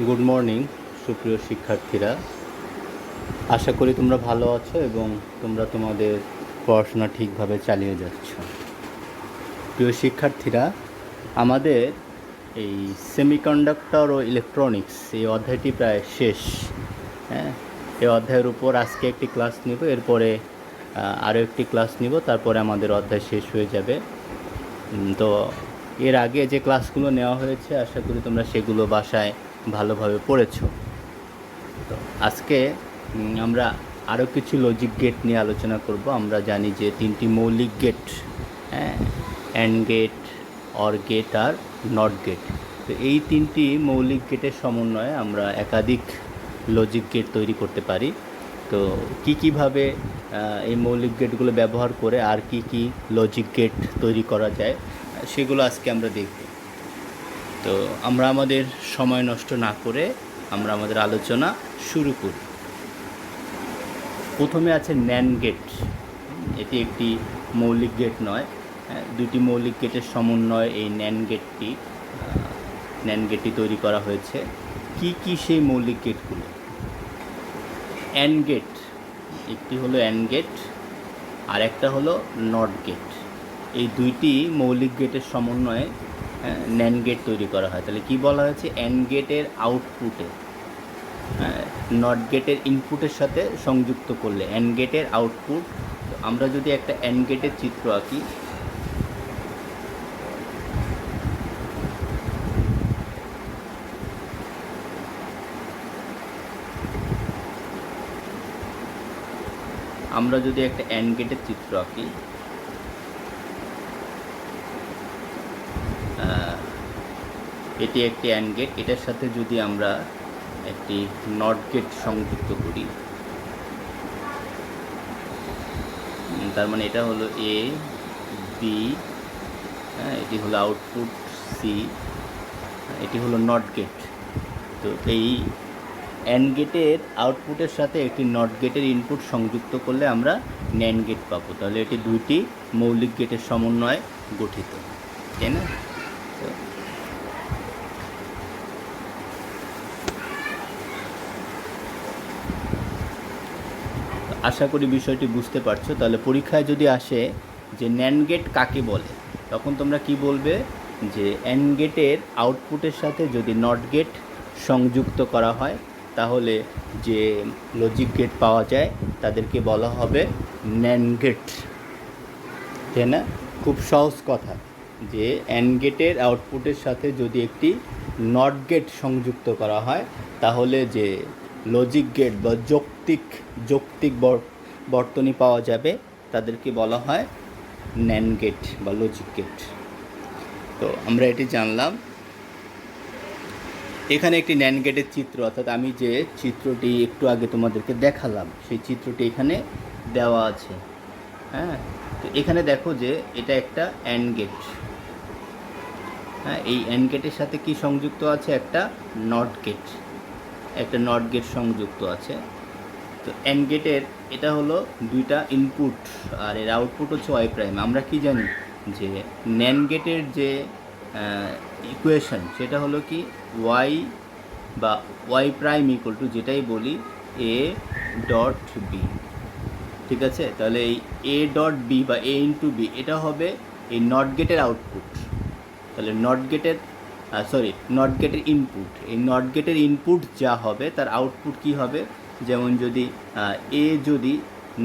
Good morning সুপ্রিয় শিক্ষার্থীরা, আশা করি তোমরা ভালো আছো এবং তোমরা তোমাদের পড়াশোনা ঠিকভাবে চালিয়ে যাচ্ছ। প্রিয় শিক্ষার্থীরা, আমাদের এই সেমিকন্ডাক্টর ও ইলেকট্রনিক্স এই অধ্যায়টি প্রায় শেষ। হ্যাঁ, এই অধ্যায়ের উপর আজকে একটি ক্লাস নিব, এরপরে আরও একটি ক্লাস নিব, তারপরে আমাদের অধ্যায় শেষ হয়ে যাবে। তো এর আগে যে ক্লাসগুলো নেওয়া হয়েছে আশা করি তোমরা সেগুলো বাসায় ভালোভাবে পড়েছো। তো আজকে আমরা আরও কিছু লজিক গেট নিয়ে আলোচনা করব। আমরা জানি যে তিনটি মৌলিক গেট, হ্যাঁ, অ্যান্ড গেট, অর গেট আর নট গেট। তো এই তিনটি মৌলিক গেটের সমন্বয়ে আমরা একাধিক লজিক গেট তৈরি করতে পারি। তো কীভাবে এই মৌলিক গেটগুলো ব্যবহার করে আর কি লজিক গেট তৈরি করা যায় সেগুলো আজকে আমরা দেখব। তো আমরা আমাদের সময় নষ্ট না করে আমরা আমাদের আলোচনা শুরু করি। প্রথমে আছে ন্যান্ড গেট। এটি একটি মৌলিক গেট নয়, দুটি মৌলিক গেটের সমন্বয়ে এই ন্যান্ড গেটটি তৈরি করা হয়েছে। কি সেই মৌলিক গেটগুলো? অ্যান্ড গেট, একটি হলো অ্যান্ড গেট আর একটা হলো নট গেট। এই দুইটি মৌলিক গেটের সমন্বয়ে ন্যান্ড গেট তৈরি করা হয়। তাহলে কি বলা হয়েছে? অ্যান্ড গেটের আউটপুটে নট গেটের ইনপুটের সাথে সংযুক্ত করলে অ্যান্ড গেটের আউটপুট। আমরা যদি একটা অ্যান্ড গেটের চিত্র আঁকি, এটি একটি অ্যান্ড গেট, এটার সাথে যদি আমরা একটি নট গেট সংযুক্ত করি, তার মানে এটা হলো এ বি, এটি হলো আউটপুট সি, এটি হলো নট গেট। তো এই অ্যান্ড গেটের আউটপুটের সাথে একটি নট গেটের ইনপুট সংযুক্ত করলে আমরা ন্যান্ড গেট পাবো। তাহলে এটি দুইটি মৌলিক গেটের সমন্বয়ে গঠিত, তাই না? আশা করি বিষয়টি বুঝতে পারছো। তাহলে পরীক্ষায় যদি আসে যে ন্যান্ড গেট কাকে বলে, তখন তোমরা কি বলবে? যে অ্যান্ড গেটের আউটপুটের সাথে যদি নট গেট সংযুক্ত করা হয় তাহলে যে লজিক গেট পাওয়া যায় তাদেরকে বলা হবে ন্যান্ড গেট, তাই না? খুব সহজ কথা, যে অ্যান্ড গেটের আউটপুটের সাথে যদি একটি নট গেট সংযুক্ত করা হয় তাহলে যে লজিক গেট বা যৌক্তিক বর্তনী পাওয়া যাবে তাদেরকে বলা হয় ন্যান্ড গেট বা লজিক গেট। তো আমরা এটি জানলাম। এখানে একটি ন্যান্ড গেটের চিত্র, অর্থাৎ আমি যে চিত্রটি একটু আগে তোমাদেরকে দেখালাম সেই চিত্রটি এখানে দেওয়া আছে। হ্যাঁ, তো এখানে দেখো যে এটা একটা অ্যান্ড গেট। হ্যাঁ, এই অ্যান্ড গেটের সাথে কি সংযুক্ত আছে? একটা নট গেট সংযুক্ত আছে। তো অ্যান্ড গেটের এটা হলো দুইটা ইনপুট আর এর আউটপুট হচ্ছে ওয়াই প্রাইম। আমরা কি জানি যে ন্যান্ড গেটের যে ইকুয়েশন সেটা হলো কি ওয়াই বা ওয়াই প্রাইম ইকুয়াল টু, যেটাই বলি, এ ডট বি। ঠিক আছে? তাহলে এই এ ডট বি বা এ ইন্টু বি এটা হবে এই নট গেটের আউটপুট। তাহলে নট গেটের ইনপুট, এই নট গেটের ইনপুট যা হবে তার আউটপুট কি হবে? যেমন যদি এ যদি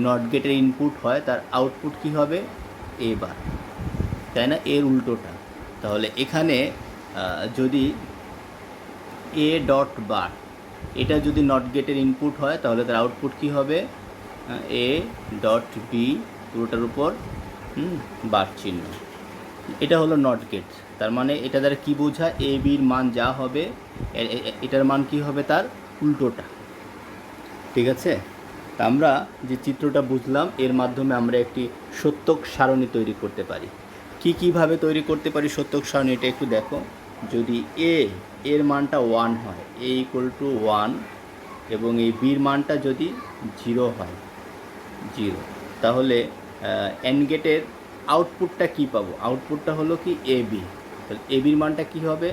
নট গেটের ইনপুট হয় তার আউটপুট কি হবে? এ বার, তাই না? এর উল্টোটা। তাহলে এখানে যদি এ ডট বার এটা যদি নট গেটের ইনপুট হয় তাহলে তার আউটপুট কি হবে? এ ডট বি, পুরোটার উপর বার চিহ্ন। এটা হলো নট গেট। তার মানে এটা দ্বারা কী বোঝায়? এ বির মান যা হবে এটার মান কি হবে? তার উল্টোটা। ঠিক আছে? তা আমরা যে চিত্রটা বুঝলাম এর মাধ্যমে আমরা একটি সত্যক সারণী তৈরি করতে পারি। কীভাবে তৈরি করতে পারি সত্যক সারণী? এটা একটু দেখো। যদি এর মানটা 1 হয়, এ ইকুয়াল টু 1, এবং এই বির মানটা যদি 0 হয়, 0, তাহলে অ্যান্ড গেটের আউটপুটটা কী পাবো? আউটপুটটা হলো কি এ বি। তাহলে এ বির মানটা কী হবে?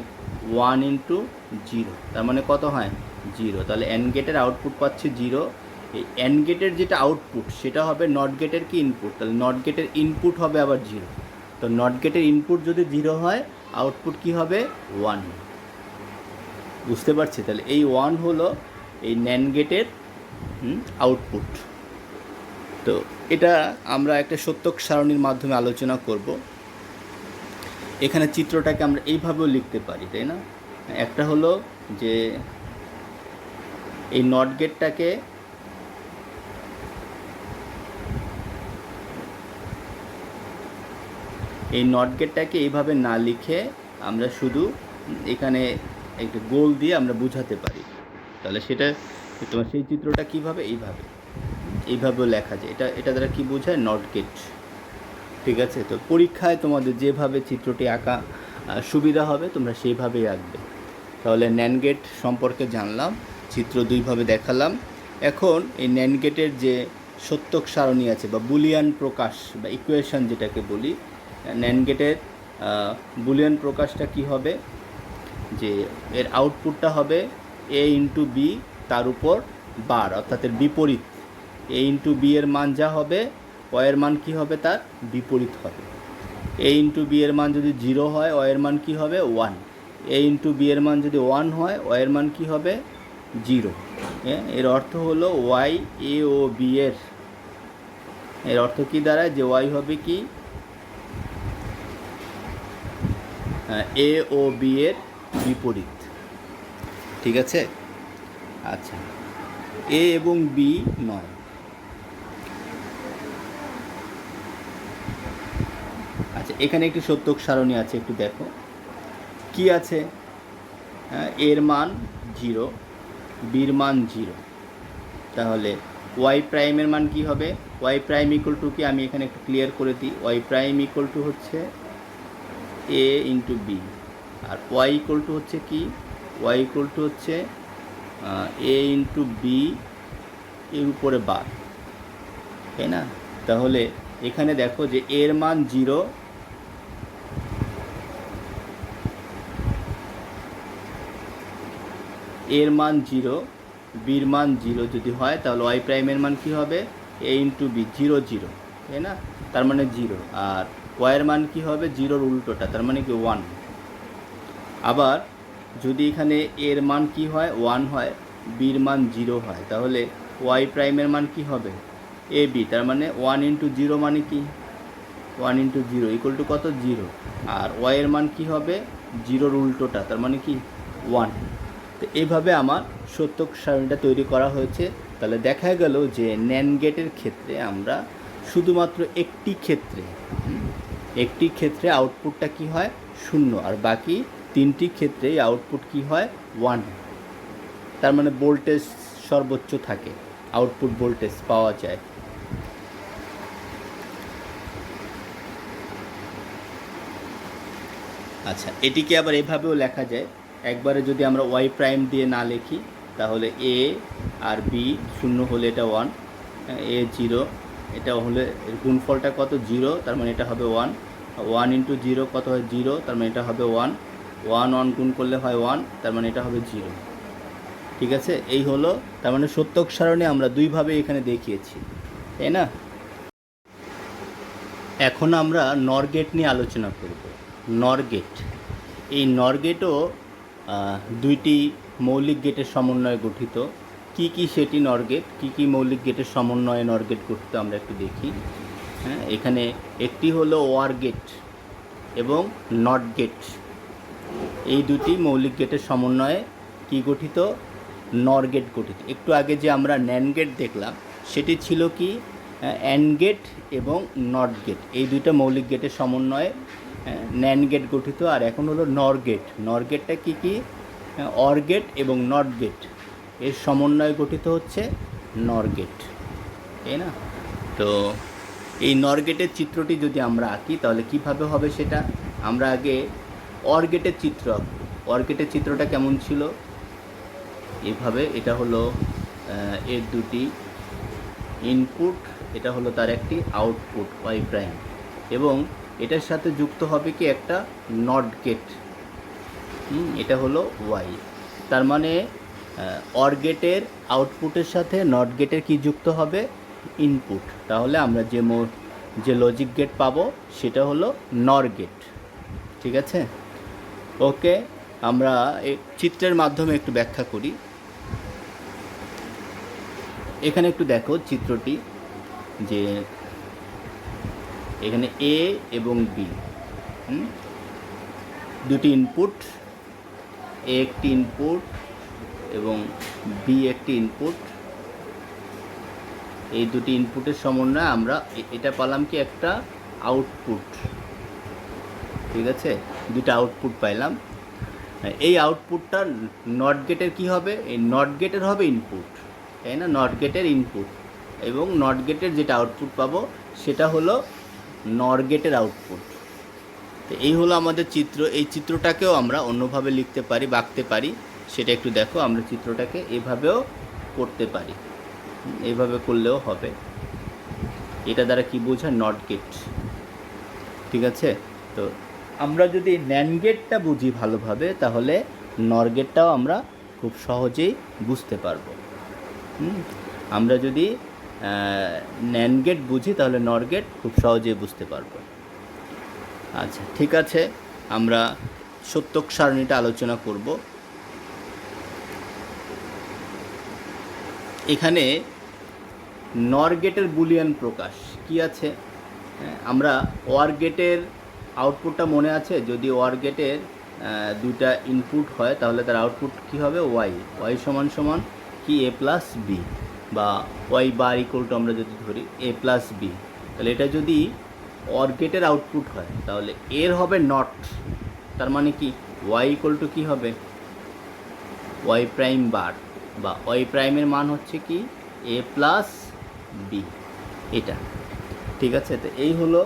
1 ইন্টু 0, তার মানে কত হয় 0। তাহলে অ্যান্ড গেটের আউটপুট পাচ্ছে 0। এই অ্যান্ড গেটের যেটা আউটপুট সেটা হবে নট গেটের কি ইনপুট, তাহলে নট গেটের ইনপুট হবে আবার 0। তো নট গেটের ইনপুট যদি 0 হয় আউটপুট কি হবে 1। বুঝতে পারছি? তাহলে এই 1 হলো এই ন্যান্ড গেটের আউটপুট। তো এটা আমরা একটা সত্যক সারণীর মাধ্যমে আলোচনা করব। এখানে চিত্রটাকে আমরা এইভাবেও লিখতে পারি, তাই না? একটা হলো যে এই নট গেটটাকে এইভাবে না লিখে আমরা শুধু এখানে একটা গোল দিয়ে আমরা বুঝাতে পারি। তাহলে সেটা তোমার সেই চিত্রটা কীভাবে, এইভাবেও লেখা যায়। এটা দ্বারা কী বোঝায়, নট গেট। ঠিক আছে? তো পরীক্ষায় তোমাদের যেভাবে চিত্রটি আঁকা সুবিধা হবে তোমরা সেইভাবেই আঁকবে। তাহলে ন্যান্ড গেট সম্পর্কে জানলাম, চিত্র দুইভাবে দেখালাম। এখন এই ন্যান্ড গেটের যে সত্যক সারণী আছে বা বুলিয়ান প্রকাশ বা ইকুয়েশন যেটাকে বলি, ন্যান্ড গেটের বুলিয়ান প্রকাশটা কি হবে, যে এর আউটপুটটা হবে এ ইন্টু বি তার উপর বার, অর্থাৎ এর বিপরীত। এ ইন্টু বি এর মান যা হবে ও এর মান কী হবে, তার বিপরীত হবে। এ ইন্টু বি এর মান যদি 0 হয় ও এর মান কী হবে 1। এ ইন্টু বি এর মান যদি 1 হয় ও এর মান কী হবে 0। এর অর্থ হলো ওয়াই এ ও বি এর অর্থ কী দাঁড়ায়, যে ওয়াই হবে কি এ ও বি এর বিপরীত। ঠিক আছে? আচ্ছা, এ এবং বি নয়। আচ্ছা, এখানে একটি সত্যক সারণী আছে, একটু দেখো কি আছে। এর মান 0, বির মান 0। তাহলে ওয়াই প্রাইমের মান কি হবে, ওয়াই প্রাইম ইকুয়াল টু কি, আমি এখানে একটু ক্লিয়ার করে দিই। ওয়াই প্রাইম ইকুয়াল টু হচ্ছে এ ইন্টু বি, আর ওয়াই ইকুয়াল টু হচ্ছে কি, ওয়াই ইকুয়াল টু হচ্ছে এ ইন্টু বি এর উপরে বার, তাই না? তাহলে এখানে দেখো যে এর মান 0, এর মান 0, বির মান 0 যদি হয় তাহলে ওয়াই প্রাইমের মান কী হবে, এ ইন্টু বি 0 0, তাই না? তার মানে 0। আর ওয়াইয়ের মান কী হবে, 0-র উল্টোটা, তার মানে কি 1। আবার যদি এখানে এর মান কি হয় 1 হয়, বির মান 0 হয়, তাহলে ওয়াই প্রাইমের মান কি হবে এ বি, তার মানে 1 ইন্টু 0 মানে কি 1 ইন্টু 0 ইকুয়াল টু কত 0। আর ওয়াইয়ের মান কি হবে 0-র উল্টোটা, তার মানে কি 1। তো এইভাবে আমার সত্যক সারণীটা তৈরি করা হয়েছে। তাহলে দেখা গেল যে ন্যান্ড গেটের ক্ষেত্রে আমরা শুধুমাত্র একটি ক্ষেত্রে আউটপুটটা কি হয় 0, আর বাকি 3টি ক্ষেত্রেই আউটপুট কি হয় 1। তার মানে ভোল্টেজ সর্বোচ্চ থাকে, আউটপুট ভোল্টেজ পাওয়া যায়। আচ্ছা, এটিকে আবার এভাবেও লেখা যায়। একবারে যদি আমরা ওয়াই প্রাইম দিয়ে না লিখি তাহলে এ আর বি 0 হলে এটা 1, এ 0, এটা হলে এর গুণফলটা কত 0, তার মানে এটা হবে 1। 1 ইন্টু 0 কত হয় 0, তার মানে এটা হবে 1। 1 গুণ করলে হয় 1, তার মানে এটা হবে 0। ঠিক আছে? এই হলো, তার মানে সত্যক সারণী আমরা দুইভাবে এখানে দেখিয়েছি, তাই না? এখন আমরা নর গেট নিয়ে আলোচনা করব। নর গেট, এই নর গেটও দুইটি মৌলিক গেটের সমন্বয়ে গঠিত। কি কি সেটি নর গেট, কী কী মৌলিক গেটের সমন্বয়ে নর গেট গঠিত আমরা একটু দেখি। হ্যাঁ, এখানে একটি হলো ওয়ার গেট এবং নট গেট, এই দুটি মৌলিক গেটের সমন্বয়ে কি গঠিত, নর গেট গঠিত। একটু আগে যে আমরা ন্যান্ড গেট দেখলাম সেটি ছিল কি অ্যান্ড গেট এবং নট গেট, এই দুইটা মৌলিক গেটের সমন্বয়ে ন্যান্ড গেট গঠিত। আর এখন হলো নর গেট। নর গেটটা কী কী, অর গেট এবং নট গেট এর সমন্বয়ে গঠিত হচ্ছে নর গেট, তাই না? তো এই নর গেটের চিত্রটি যদি আমরা আঁকি তাহলে কিভাবে হবে সেটা আমরা আগে অর গেটের চিত্র আঁকব। অর গেটের চিত্রটা কেমন ছিল, এইভাবে, এটা হলো এর দুটি ইনপুট, এটা হলো তার একটি আউটপুট ওয়াই প্রাইম, এবং এটার সাথে যুক্ত হবে কি একটা নট গেট। এটা হলো ওয়াই। তার মানে অর গেটের আউটপুটের সাথে নট গেটের কি যুক্ত হবে? ইনপুট। তাহলে আমরা যে লজিক গেট পাবো সেটা হলো নর গেট। ঠিক আছে, ওকে। আমরা এই চিত্রের মাধ্যমে একটু ব্যাখ্যা করি। এখানে একটু দেখো চিত্রটি, যে এখানে এ এবং বি দুটি ইনপুট, এ একটি ইনপুট এবং বি একটি ইনপুট। এই দুটি ইনপুটের সমন্বয়ে আমরা এটা পেলাম কি একটা আউটপুট। ঠিক আছে, দুটো আউটপুট পাইলাম। এই আউটপুটটা নট গেটের কি হবে? এই নট গেটের হবে ইনপুট, তাই না? নট গেটের ইনপুট এবং নট গেটের যেটা আউটপুট পাবো সেটা হলো নর গেটের আউটপুট। তো এই হলো আমাদের চিত্র। এই চিত্রটাকেও আমরা অন্যভাবে লিখতে পারি, বাঁকতে পারি। সেটা একটু দেখো। আমরা চিত্রটাকে এভাবেও করতে পারি, এইভাবে করলেও হবে। এটা দ্বারা কি বোঝায়? Not gate. ঠিক আছে, তো আমরা যদি ন্যান্ড গেটটা বুঝি ভালোভাবে, তাহলে নর গেটটাও আমরা খুব সহজেই বুঝতে পারবো। আমরা যদি ন্যান্ড গেট বুঝি তাহলে নর গেট খুব সহজেই বুঝতে পারবো। আচ্ছা, ঠিক আছে, আমরা সত্যক সারণীটা আলোচনা করব। এখানে নর গেটের বুলিয়ান প্রকাশ কি আছে? আমরা ওয়ার গেটের আউটপুটটা মনে আছে? যদি ওয়ার গেটের দুইটা ইনপুট হয় তাহলে তার আউটপুট কি হবে? ওয়াই। ওয়াই সমান সমান কি? এ প্লাস বি, বা ওয়াই বার ইকুয়াল টু আমরা যদি ধরি এ প্লাস বি, তাহলে এটা যদি ওয়ার গেটের আউটপুট হয় তাহলে এর হবে নট। তার মানে কি? ওয়াই ইকুয়াল টু কী হবে? ওয়াই প্রাইম বার, বা ওয়াই প্রাইমের মান হচ্ছে কি? এ প্লাস বি, এটা। ঠিক আছে, তো এই হলো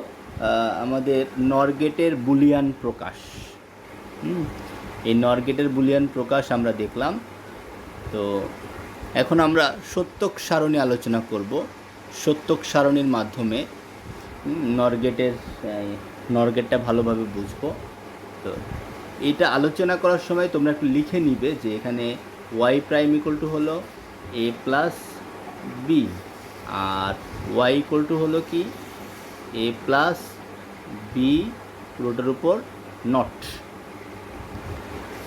আমাদের নর গেটের বুলিয়ান প্রকাশ। এই নর গেটের বুলিয়ান প্রকাশ আমরা দেখলাম। তো এখন আমরা সত্যক সারণী আলোচনা করব। সত্যক সারণীর মাধ্যমে নর গেটটা ভালোভাবে বুঝবো। তো এটা আলোচনা করার সময় তোমরা একটু লিখে নিবে যে এখানে ওয়াই প্রাইম ইকুয়াল টু হলো এ প্লাস বি, আর ওয়াই ইকুয়াল টু হলো কি? এ প্লাস বি পুরোটার উপর নট।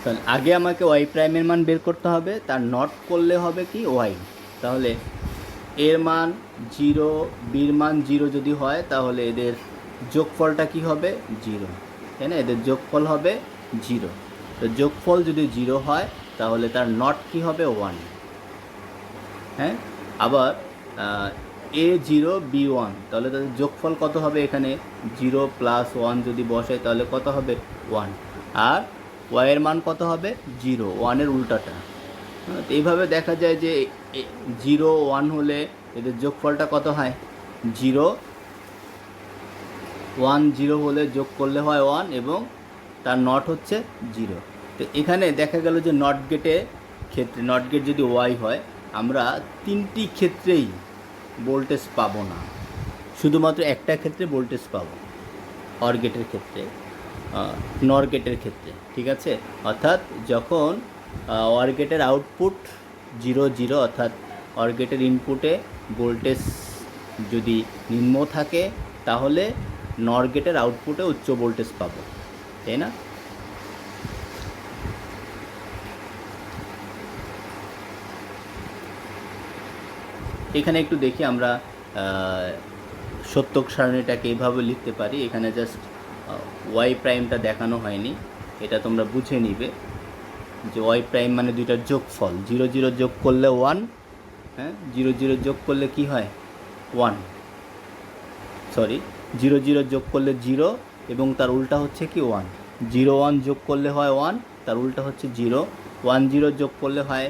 তাহলে আগে আমাকে ওয়াই প্রাইমের মান বের করতে হবে, তার নট করলে হবে কি? ওয়াই। তাহলে এর মান 0, বির মান 0 যদি হয় তাহলে এদের যোগফলটা কি হবে? 0, তাই না? এদের যোগফল হবে 0। তো যোগফল যদি 0 হয় তাহলে তার নট কি হবে? 1। হ্যাঁ, আবার এ 0 বি 1, তাহলে তাদের যোগফল কত হবে? এখানে 0 প্লাস 1 যদি বসাই তাহলে কত হবে? 1। আর ওয়াইয়ের মান কত হবে? 0, 1-এর উল্টাটা। তো এইভাবে দেখা যায় যে 0, 1 হলে এদের যোগফলটা কত হয়? 0, 1, 0 হলে যোগ করলে হয় 1 এবং তার নট হচ্ছে 0। তো এখানে দেখা গেল যে নট গেটের ক্ষেত্রে, নট গেট যদি ওয়াই হয়, আমরা তিনটি ক্ষেত্রেই ভোল্টেজ পাবো না, শুধুমাত্র একটা ক্ষেত্রে ভোল্টেজ পাবো, অর গেটের ক্ষেত্রে, নর গেটের ক্ষেত্রে। ঠিক আছে, অর্থাৎ যখন অর গেটের আউটপুট 0, 0, অর্থাৎ অর গেটের ইনপুটে ভোল্টেজ যদি নিম্ন থাকে তাহলে নর গেটের আউটপুটে উচ্চ ভোল্টেজ পাবো, তাই না? এখানে একটু দেখি আমরা সত্যক সারণীটাকে এইভাবে লিখতে পারি। এখানে জাস্ট ওয়াই প্রাইমটা দেখানো হয়নি, এটা তোমরা বুঝে নিবে যে ওয়াই প্রাইম মানে দুইটার যোগফল। 0, 0 যোগ করলে 1, হ্যাঁ, 0, 0 যোগ করলে কি হয়? 1, সরি, 0, 0 যোগ করলে 0 এবং তার উল্টা হচ্ছে কি? 1। 0, 1 যোগ করলে হয় 1, তার উল্টা হচ্ছে 0। 1, 0 যোগ করলে হয়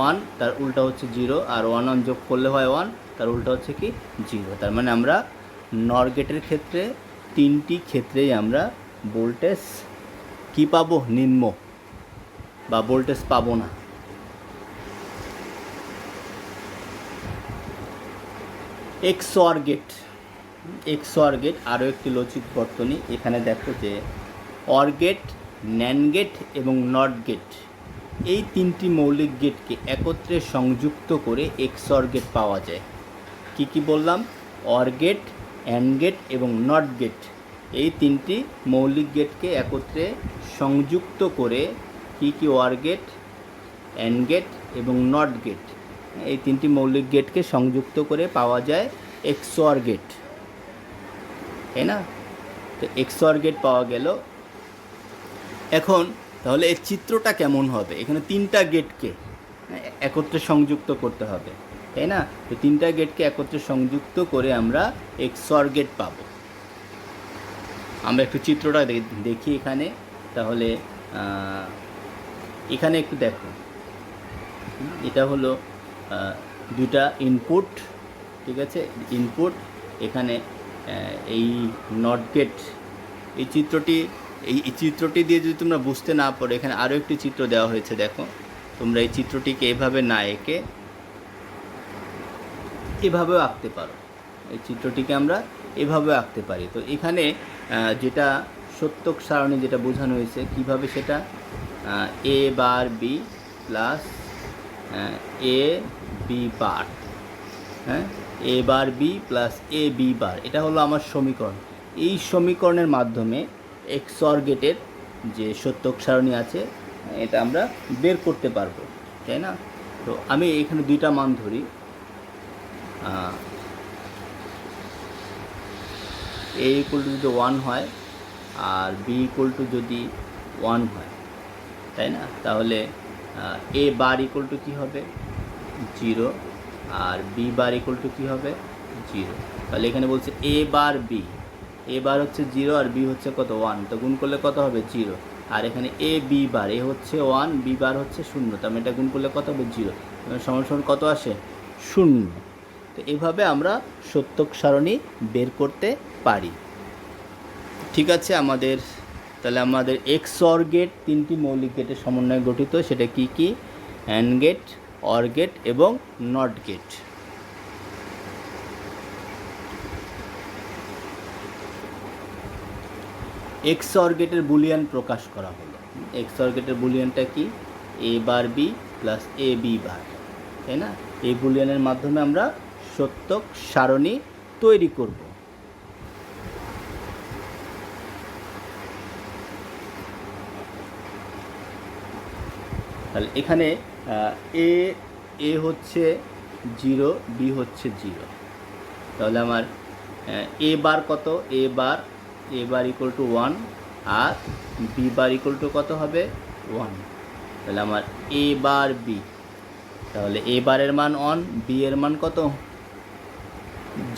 1, তার উল্টা হচ্ছে 0। আর 1, 1 যোগ করলে হয় 1, তার উল্টা হচ্ছে কি? 0। তার মানে আমরা নর গেটের ক্ষেত্রে তিনটি ক্ষেত্রেই আমরা ভোল্টেজ কি পাবো? নিম্ন, বা ভোল্টেজ পাবো না। XOR গেট, XOR গেট আরও একটি লজিক বর্তনী। এখানে দেখো যে অর গেট ন্যান্ড গেট এবং নট গেট, এই তিনটি মৌলিক গেটকে একত্রে সংযুক্ত করে এক্সঅর গেট পাওয়া যায়। কি কি বললাম? অর গেট, অ্যান্ড গেট এবং নট গেট, এই তিনটি মৌলিক গেটকে একত্রে সংযুক্ত করে কি কি অর গেট, অ্যান্ড গেট এবং নট গেট, এই তিনটি মৌলিক গেটকে সংযুক্ত করে পাওয়া যায় এক্সঅর গেট, তাই না? তো এক্সঅর গেট পাওয়া গেল। এখন তাহলে এই চিত্রটা কেমন হবে? এখানে তিনটা গেটকে একত্রে সংযুক্ত করতে হবে, তাই না? তো তিনটা গেটকে একত্রে সংযুক্ত করে আমরা এক্সঅর গেট পাবো। আমরা একটু চিত্রটা দেখি এখানে। তাহলে এখানে একটু দেখো, এটা হলো দুটা ইনপুট, ঠিক আছে? ইনপুট এখানে এই নট গেট, এই চিত্রটি দিয়ে যদি তোমরা বুঝতে না পারো, এখানে আরও একটি চিত্র দেওয়া হয়েছে, দেখো তোমরা এই চিত্রটিকে এভাবে না এঁকে এভাবেও আঁকতে পারো। এই চিত্রটিকে আমরা এভাবেও আঁকতে পারি। তো এখানে যেটা সত্যক সারণী যেটা বোঝানো হয়েছে, কিভাবে সেটা এ বার বি প্লাস এ বি বার, হ্যাঁ, এ বার বি প্লাস এ বি বার, এটা হলো আমার সমীকরণ। এই সমীকরণের মাধ্যমে এক্সঅর গেটের যে সত্যক সারণী আছে এটা আমরা বের করতে পারবো, তাই না? তো আমি এখানে দুইটা মান ধরি, এ ইকুয়াল টু যদি 1 হয় আর বি ইকুয়াল টু যদি 1 হয়, তাই না? তাহলে এ বার ইকুয়াল টু কী হবে? 0, আর বি বার ইকুয়াল টু কী হবে? 0। তাহলে এখানে বলছে এ বার বি, এ বার হচ্ছে 0 আর বি হচ্ছে কত? 1, তো গুণ করলে কত হবে? 0। আর এখানে এ বি বার, এ হচ্ছে 1, বি বার হচ্ছে 0, তার মানে এটা গুণ করলে কত হবে? 0। সমান সমান কত আসে? 0। তো এইভাবে আমরা সত্যক সারণী বের করতে পারি। ঠিক আছে, তাহলে আমাদের এক্সঅর গেট তিনটি মৌলিক গেটের সমন্বয়ে গঠিত। সেটা কি কি? অ্যান্ড গেট, অর গেট এবং নট গেট। এক্সঅর গেটের বুলিয়ান প্রকাশ করা হলো। এক্সঅর গেটের বুলিয়ানটা কি? এ বার বি প্লাস এ বি বার, তাই না? এই বুলিয়ানের মাধ্যমে আমরা সত্যক সারণী তৈরি করব। তাহলে এখানে এ হচ্ছে 0, বি হচ্ছে 0, তাহলে আমার এ বার কত? এ বার ইকুয়াল টু 1 আর বি বার ইকুয়াল টু কত হবে? 1। তাহলে আমার এ বার বি, তাহলে এ বারের মান 1, বি এর মান কত?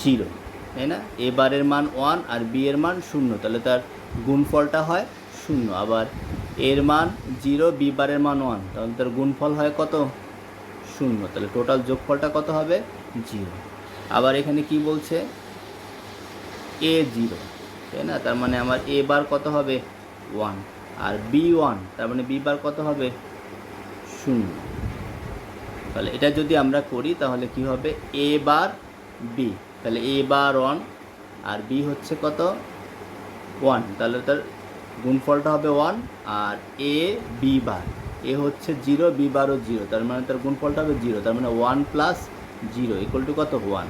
0, তাই না? এ বারের মান 1 আর বি এর মান 0, তাহলে তার গুণফলটা হয় 0। আবার এর মান 0, বি বারের মান 1, তাহলে তার গুণফল হয় কত? 0। তাহলে টোটাল যোগফলটা কত হবে? 0। আবার এখানে কি বলছে? এ 0, তাই না? তার মানে আমার এ বার কত হবে? 1, আর বি 1, তার মানে বি বার কত হবে? 0। তাহলে এটা যদি আমরা করি তাহলে কি হবে? এ বার বি, তাহলে এ বার 1 আর বি হচ্ছে কত? 1, তাহলে তার গুণফলটা হবে 1। আর এ বি বার, এ হচ্ছে 0, বি বারও 0, তার মানে তার গুণফলটা হবে 0, তার মানে 1 প্লাস 0 ইকুয়াল টু কত? 1।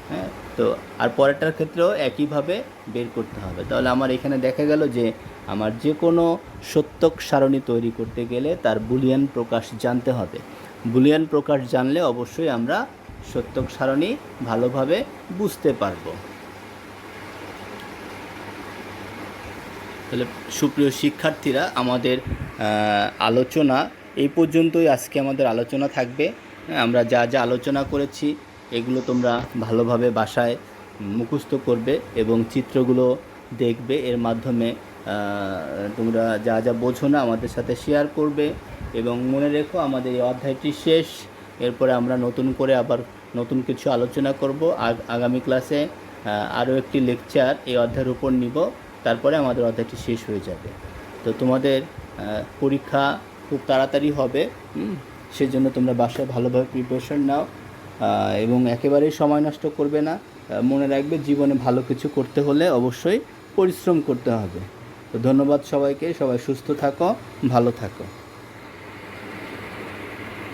হ্যাঁ, তো আর পরেরটার ক্ষেত্রেও একইভাবে বের করতে হবে। তাহলে আমার এখানে দেখা গেল যে আমার যে কোনো সত্যক সারণী তৈরি করতে গেলে তার বুলিয়ান প্রকাশ জানতে হবে। বুলিয়ান প্রকাশ জানলে অবশ্যই আমরা সত্যক সারণী ভালোভাবে বুঝতে পারবো। তাহলে সুপ্রিয় শিক্ষার্থীরা, আমাদের আলোচনা এই পর্যন্তই। আজকে আমাদের আলোচনা থাকবে। আমরা যা যা আলোচনা করেছি এগুলো তোমরা ভালোভাবে বাসায় মুখস্থ করবে এবং চিত্রগুলো দেখবে। এর মাধ্যমে তোমরা যা যা বোঝো না আমাদের সাথে শেয়ার করবে। এবং মনে রেখো, আমাদের এই অধ্যায়টি শেষ। এরপরে আমরা নতুন করে আবার নতুন কিছু আলোচনা করব। আগামী ক্লাসে আরও একটি লেকচার এই অধ্যায়ের উপর নিব, তারপরে আমাদের অধ্যায়টি শেষ হয়ে যাবে। তো তোমাদের পরীক্ষা খুব তাড়াতাড়ি হবে, সেজন্য তোমরা বাসায় ভালোভাবে প্রিপারেশন নাও এবং একেবারেই সময় নষ্ট করবে না। মনে রাখবে, জীবনে ভালো কিছু করতে হলে অবশ্যই পরিশ্রম করতে হবে। তো তো ধন্যবাদ সবাইকে, সবাই সুস্থ থাকো, ভালো থাকো।